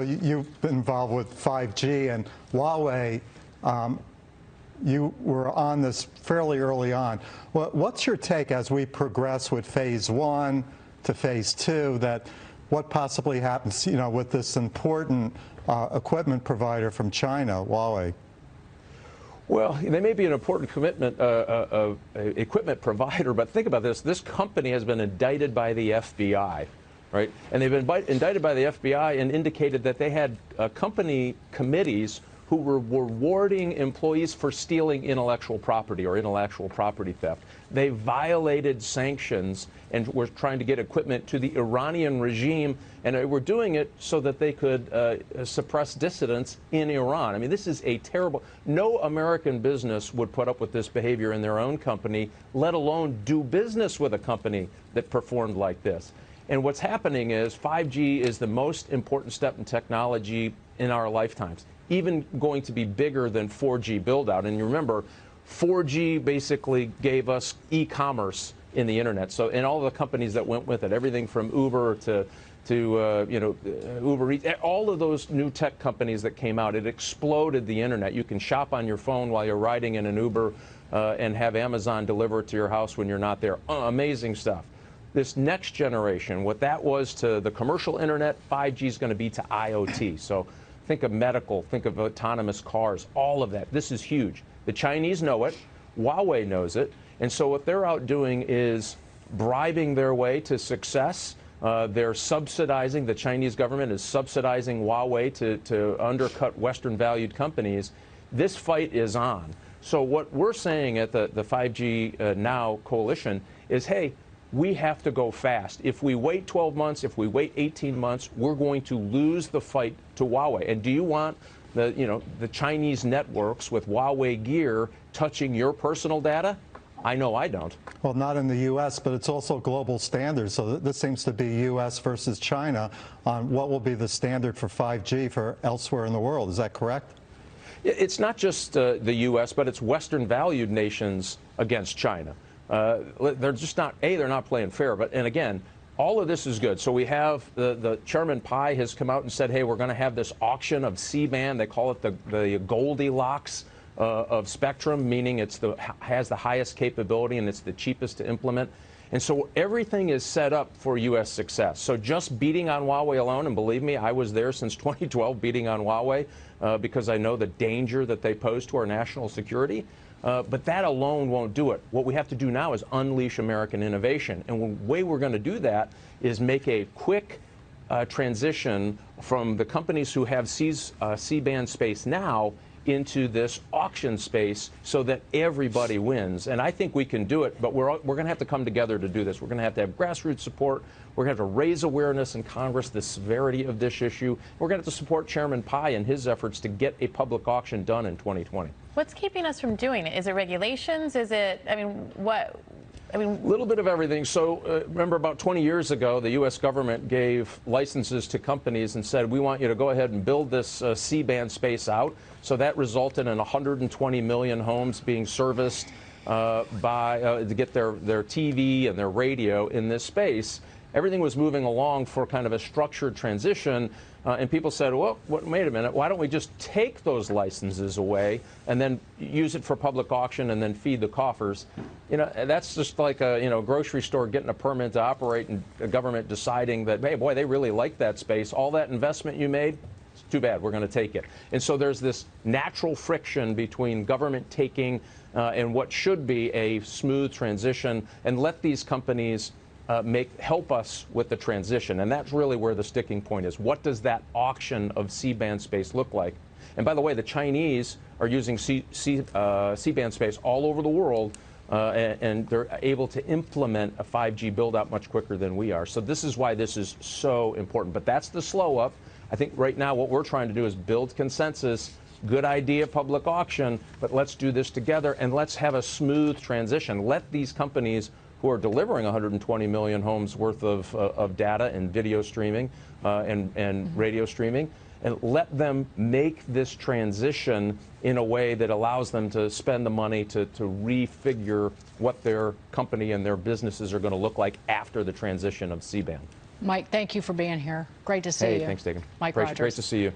You've been involved with 5G and Huawei. You were on this fairly early on. What's your take as we progress with phase 1 to phase 2, that what possibly happens, with this important equipment provider from China, Huawei? Well, they may be an important equipment provider, but think about this. This company has been indicted by the FBI, right? And they've been indicted by the FBI and indicated that they had company committees who were rewarding employees for stealing intellectual property or intellectual property theft. They violated sanctions and were trying to get equipment to the Iranian regime, and they were doing it so that they could suppress dissidents in Iran. I mean, this is a terrible. No American business would put up with this behavior in their own company, let alone do business with a company that performed like this. And what's happening is 5G is the most important step in technology in our lifetimes, even going to be bigger than 4G build-out. And you remember, 4G basically gave us e-commerce in the internet. So, and all the companies that went with it, everything from Uber to Uber Eats, all of those new tech companies that came out, it exploded the internet. You can shop on your phone while you're riding in an Uber and have Amazon deliver it to your house when you're not there. Amazing stuff. This next generation, what that was to the commercial internet, 5G is going to be to IoT. So think of medical, think of autonomous cars, all of that. This is huge. The Chinese know it. Huawei knows it. And so what they're out doing is bribing their way to success. They're subsidizing, the Chinese government is subsidizing Huawei to undercut Western valued companies. This fight is on. So what we're saying at the 5G Now coalition is, hey, we have to go fast. If we wait 12 months, if we wait 18 months, we're going to lose the fight to Huawei. And do you want the Chinese networks with Huawei gear touching your personal data? I know I don't. Well, not in the U.S., but it's also global standards. So this seems to be U.S. versus China on what will be the standard for 5G for elsewhere in the world. Is that correct? It's not just the U.S., but it's Western valued nations against China. They're just not, they're not playing fair. And again, all of this is good. So we have the Chairman Pai has come out and said, hey, we're going to have this auction of C-band. They call it the Goldilocks of spectrum, meaning has the highest capability and it's the cheapest to implement. And so everything is set up for U.S. success. So just beating on Huawei alone, and believe me, I was there since 2012 beating on Huawei because I know the danger that they pose to our national security. But that alone won't do it. What we have to do now is unleash American innovation. And the way we're going to do that is make a quick transition from the companies who have C-band space now into this auction space so that everybody wins. And I think we can do it, but we're going to have to come together to do this. We're going to have grassroots support. We're going to have to raise awareness in Congress, the severity of this issue. We're going to have to support Chairman Pai in his efforts to get a public auction done in 2020. What's keeping us from doing it? Is it regulations? Is it, a little bit of everything. So remember about 20 years ago, the U.S. government gave licenses to companies and said, we want you to go ahead and build this C-band space out. So that resulted in 120 million homes being serviced to get their TV and their radio in this space. Everything was moving along for kind of a structured transition. And people said, well, wait a minute, why don't we just take those licenses away and then use it for public auction and then feed the coffers? That's just like a grocery store getting a permit to operate and the government deciding that, hey, boy, they really like that space. All that investment you made, it's too bad, we're going to take it. And so there's this natural friction between government taking and what should be a smooth transition, and let these companies help us with the transition. And that's really where the sticking point is. What does that auction of C-band space look like? And by the way, the Chinese are using C-band space all over the world, and they're able to implement a 5G build-out much quicker than we are. So this is why this is so important. But that's the slow-up. I think right now what we're trying to do is build consensus. Good idea, public auction, but let's do this together, and let's have a smooth transition. Let these companies who are delivering 120 million homes worth of data and video streaming and radio streaming, and let them make this transition in a way that allows them to spend the money to refigure what their company and their businesses are going to look like after the transition of C-band. Mike, thank you for being here. Great to see Hey, you. thanks, Dagan. Mike Great Rogers. to see you.